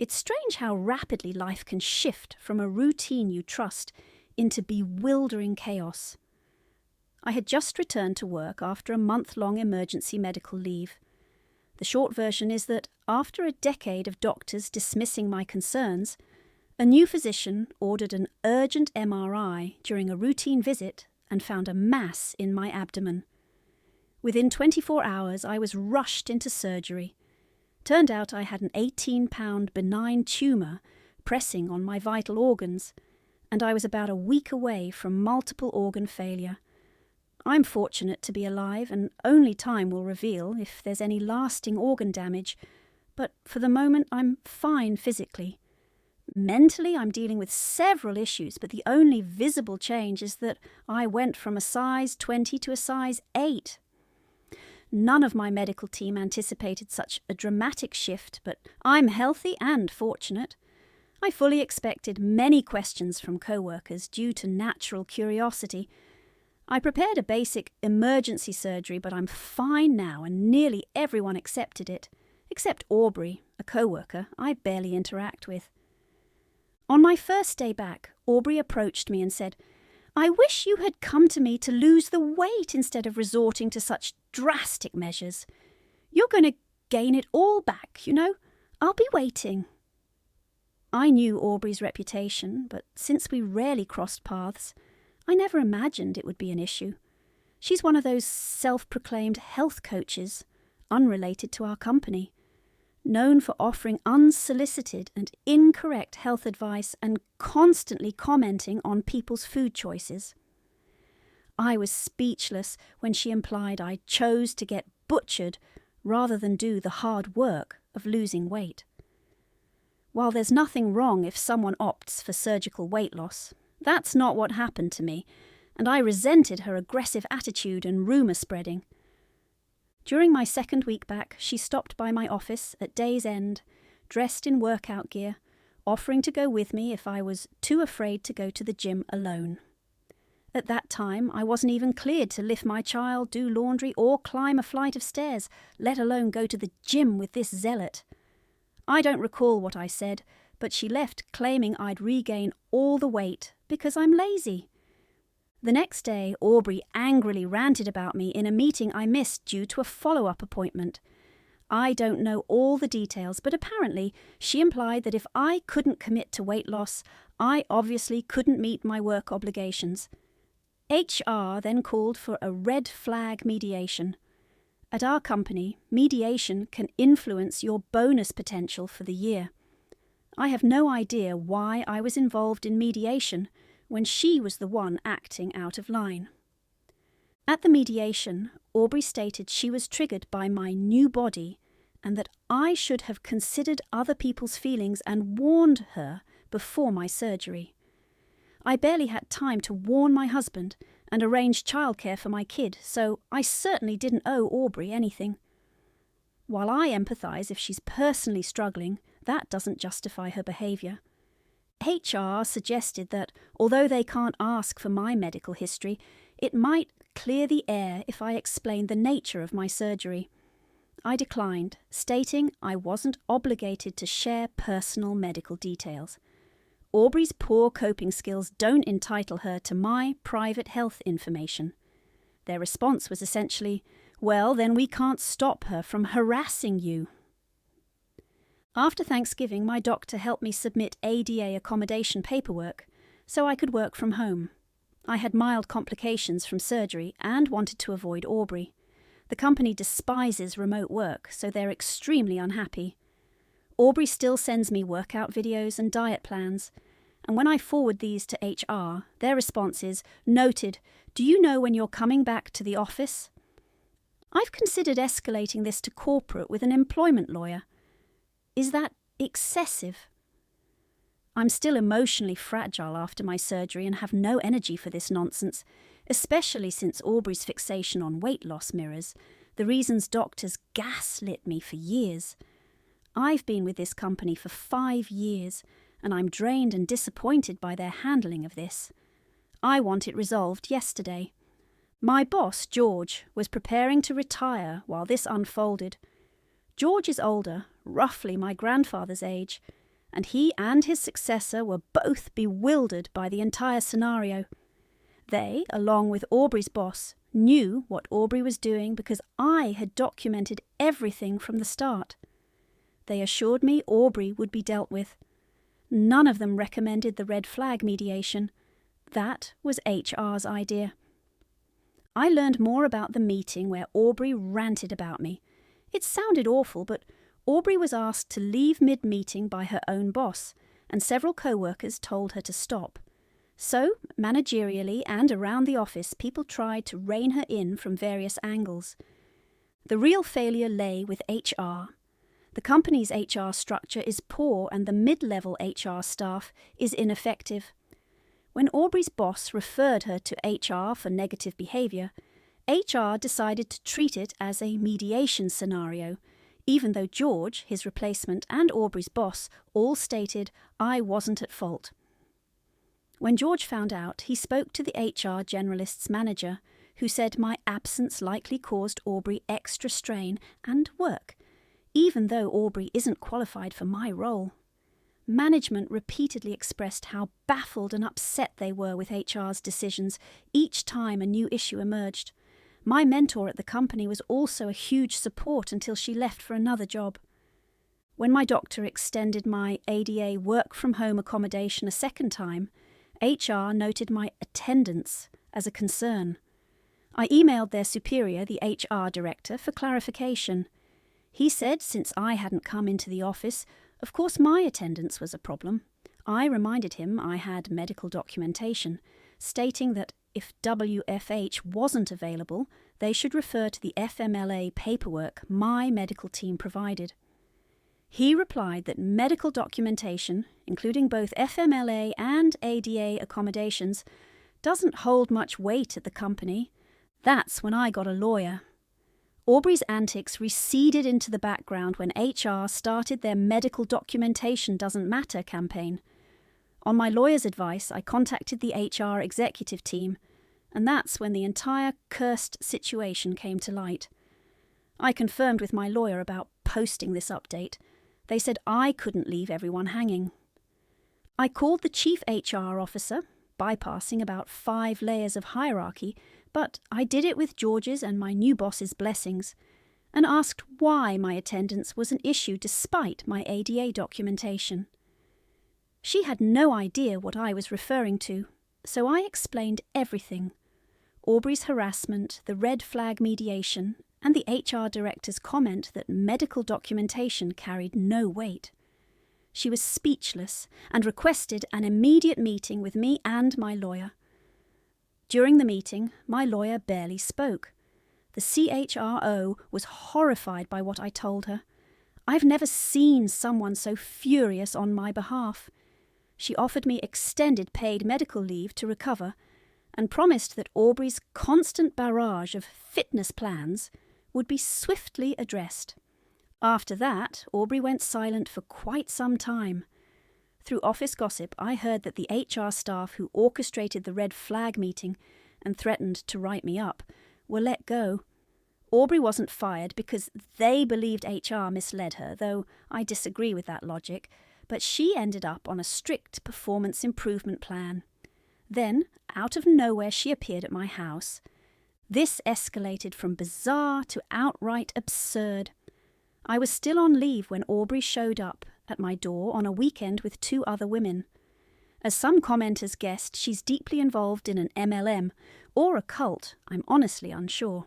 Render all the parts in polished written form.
It's strange how rapidly life can shift from a routine you trust into bewildering chaos. I had just returned to work after a month-long emergency medical leave. The short version is that, after a decade of doctors dismissing my concerns, a new physician ordered an urgent MRI during a routine visit and found a mass in my abdomen. Within 24 hours, I was rushed into surgery. Turned out I had an 18-pound benign tumour pressing on my vital organs, and I was about a week away from multiple organ failure. I'm fortunate to be alive, and only time will reveal if there's any lasting organ damage, but for the moment I'm fine physically. Mentally, I'm dealing with several issues, but the only visible change is that I went from a size 20 to a size 8. None of my medical team anticipated such a dramatic shift, but I'm healthy and fortunate. I fully expected many questions from coworkers due to natural curiosity. I prepared a basic emergency surgery, but I'm fine now, and nearly everyone accepted it, except Aubrey, a coworker I barely interact with. On my first day back, Aubrey approached me and said, "I wish you had come to me to lose the weight instead of resorting to such drastic measures. You're going to gain it all back, you know. I'll be waiting." I knew Aubrey's reputation, but since we rarely crossed paths, I never imagined it would be an issue. She's one of those self-proclaimed health coaches, unrelated to our company, known for offering unsolicited and incorrect health advice and constantly commenting on people's food choices. I was speechless when she implied I chose to get butchered rather than do the hard work of losing weight. While there's nothing wrong if someone opts for surgical weight loss, that's not what happened to me, and I resented her aggressive attitude and rumour spreading. During my second week back, she stopped by my office at day's end, dressed in workout gear, offering to go with me if I was too afraid to go to the gym alone. At that time, I wasn't even cleared to lift my child, do laundry, or climb a flight of stairs, let alone go to the gym with this zealot. I don't recall what I said, but she left claiming I'd regain all the weight because I'm lazy. The next day, Aubrey angrily ranted about me in a meeting I missed due to a follow-up appointment. I don't know all the details, but apparently she implied that if I couldn't commit to weight loss, I obviously couldn't meet my work obligations. HR then called for a red flag mediation. At our company, mediation can influence your bonus potential for the year. I have no idea why I was involved in mediation when she was the one acting out of line. At the mediation, Aubrey stated she was triggered by my new body and that I should have considered other people's feelings and warned her before my surgery. I barely had time to warn my husband and arrange childcare for my kid, so I certainly didn't owe Aubrey anything. While I empathise if she's personally struggling, that doesn't justify her behaviour. HR suggested that, although they can't ask for my medical history, it might clear the air if I explained the nature of my surgery. I declined, stating I wasn't obligated to share personal medical details. Aubrey's poor coping skills don't entitle her to my private health information. Their response was essentially, "Well, then we can't stop her from harassing you." After Thanksgiving, my doctor helped me submit ADA accommodation paperwork so I could work from home. I had mild complications from surgery and wanted to avoid Aubrey. The company despises remote work, so they're extremely unhappy. Aubrey still sends me workout videos and diet plans, and when I forward these to HR, their response is, "Noted, do you know when you're coming back to the office?" I've considered escalating this to corporate with an employment lawyer. Is that excessive? I'm still emotionally fragile after my surgery and have no energy for this nonsense, especially since Aubrey's fixation on weight loss mirrors the reasons doctors gaslit me for years. I've been with this company for 5 years, and I'm drained and disappointed by their handling of this. I want it resolved yesterday. My boss, George, was preparing to retire while this unfolded. George is older, roughly my grandfather's age, and he and his successor were both bewildered by the entire scenario. They, along with Aubrey's boss, knew what Aubrey was doing because I had documented everything from the start. They assured me Aubrey would be dealt with. None of them recommended the red flag mediation. That was HR's idea. I learned more about the meeting where Aubrey ranted about me. It sounded awful, but Aubrey was asked to leave mid-meeting by her own boss, and several co-workers told her to stop. So, managerially and around the office, people tried to rein her in from various angles. The real failure lay with HR. The company's HR structure is poor and the mid-level HR staff is ineffective. When Aubrey's boss referred her to HR for negative behaviour, HR decided to treat it as a mediation scenario, even though George, his replacement, and Aubrey's boss all stated I wasn't at fault. When George found out, he spoke to the HR generalist's manager, who said my absence likely caused Aubrey extra strain and work, even though Aubrey isn't qualified for my role. Management repeatedly expressed how baffled and upset they were with HR's decisions each time a new issue emerged. My mentor at the company was also a huge support until she left for another job. When my doctor extended my ADA work-from-home accommodation a second time, HR noted my attendance as a concern. I emailed their superior, the HR director, for clarification. He said since I hadn't come into the office, of course my attendance was a problem. I reminded him I had medical documentation, stating that if WFH wasn't available, they should refer to the FMLA paperwork my medical team provided. He replied that medical documentation, including both FMLA and ADA accommodations, doesn't hold much weight at the company. That's when I got a lawyer. Aubrey's antics receded into the background when HR started their medical documentation doesn't matter campaign. On my lawyer's advice, I contacted the HR executive team, and that's when the entire cursed situation came to light. I confirmed with my lawyer about posting this update. They said I couldn't leave everyone hanging. I called the chief HR officer, bypassing about 5 layers of hierarchy, but I did it with George's and my new boss's blessings, and asked why my attendance was an issue despite my ADA documentation. She had no idea what I was referring to, so I explained everything. Aubrey's harassment, the red flag mediation, and the HR director's comment that medical documentation carried no weight. She was speechless and requested an immediate meeting with me and my lawyer. During the meeting, my lawyer barely spoke. The CHRO was horrified by what I told her. I've never seen someone so furious on my behalf. She offered me extended paid medical leave to recover and promised that Aubrey's constant barrage of fitness plans would be swiftly addressed. After that, Aubrey went silent for quite some time. Through office gossip, I heard that the HR staff who orchestrated the red flag meeting and threatened to write me up were let go. Aubrey wasn't fired because they believed HR misled her, though I disagree with that logic, but she ended up on a strict performance improvement plan. Then, out of nowhere, she appeared at my house. This escalated from bizarre to outright absurd. I was still on leave when Aubrey showed up at my door on a weekend with 2 other women. As some commenters guessed, she's deeply involved in an MLM or a cult. I'm honestly unsure.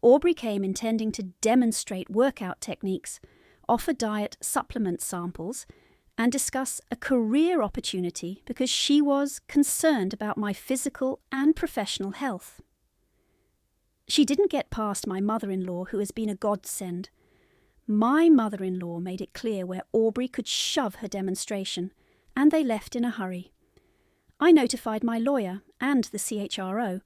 Aubrey came intending to demonstrate workout techniques, offer diet supplement samples, and discuss a career opportunity because she was concerned about my physical and professional health. She didn't get past my mother-in-law, who has been a godsend. My mother-in-law made it clear where Aubrey could shove her demonstration, and they left in a hurry. I notified my lawyer and the CHRO,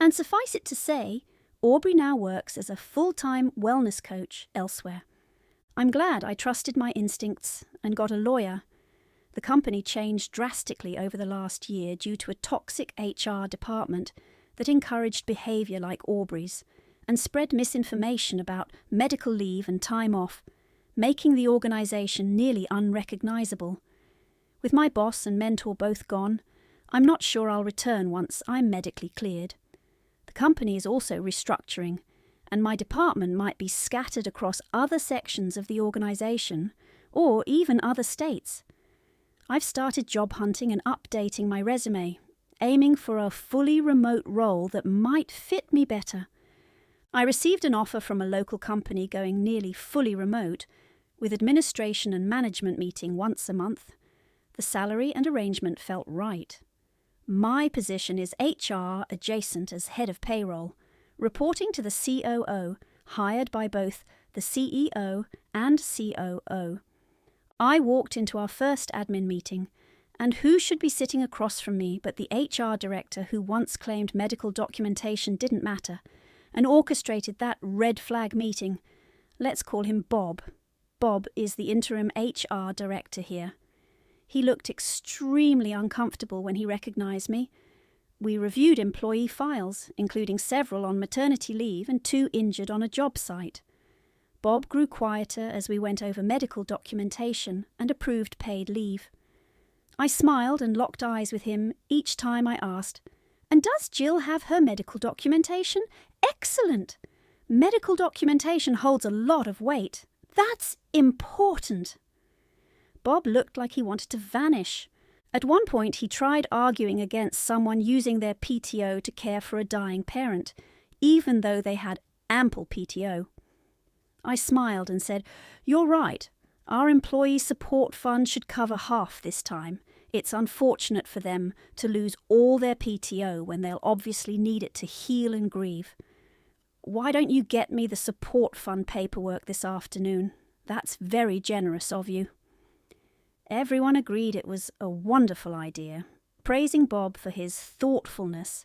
and suffice it to say, Aubrey now works as a full-time wellness coach elsewhere. I'm glad I trusted my instincts and got a lawyer. The company changed drastically over the last year due to a toxic HR department that encouraged behaviour like Aubrey's and spread misinformation about medical leave and time off. making the organisation nearly unrecognisable. With my boss and mentor both gone, I'm not sure I'll return once I'm medically cleared. The company is also restructuring, and my department might be scattered across other sections of the organisation, or even other states. I've started job hunting and updating my resume, aiming for a fully remote role that might fit me better. I received an offer from a local company going nearly fully remote, with administration and management meeting once a month. The salary and arrangement felt right. My position is HR adjacent as head of payroll, reporting to the COO, hired by both the CEO and COO. I walked into our first admin meeting, and who should be sitting across from me but the HR director who once claimed medical documentation didn't matter, and orchestrated that red flag meeting. Let's call him Bob. Bob is the interim HR director here. He looked extremely uncomfortable when he recognised me. We reviewed employee files, including several on maternity leave and 2 injured on a job site. Bob grew quieter as we went over medical documentation and approved paid leave. I smiled and locked eyes with him each time I asked, "And does Jill have her medical documentation? Excellent! Medical documentation holds a lot of weight. That's important." Bob looked like he wanted to vanish. At one point, he tried arguing against someone using their PTO to care for a dying parent, even though they had ample PTO. I smiled and said, "You're right. Our employee support fund should cover half this time. It's unfortunate for them to lose all their PTO when they'll obviously need it to heal and grieve. Why don't you get me the support fund paperwork this afternoon? That's very generous of you." Everyone agreed it was a wonderful idea, praising Bob for his thoughtfulness.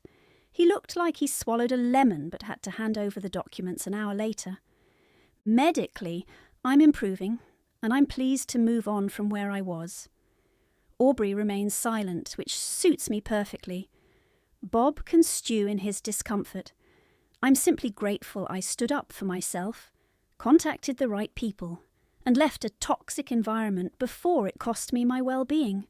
He looked like he swallowed a lemon but had to hand over the documents an hour later. Medically, I'm improving, and I'm pleased to move on from where I was. Aubrey remains silent, which suits me perfectly. Bob can stew in his discomfort. I'm simply grateful I stood up for myself, contacted the right people, and left a toxic environment before it cost me my well-being.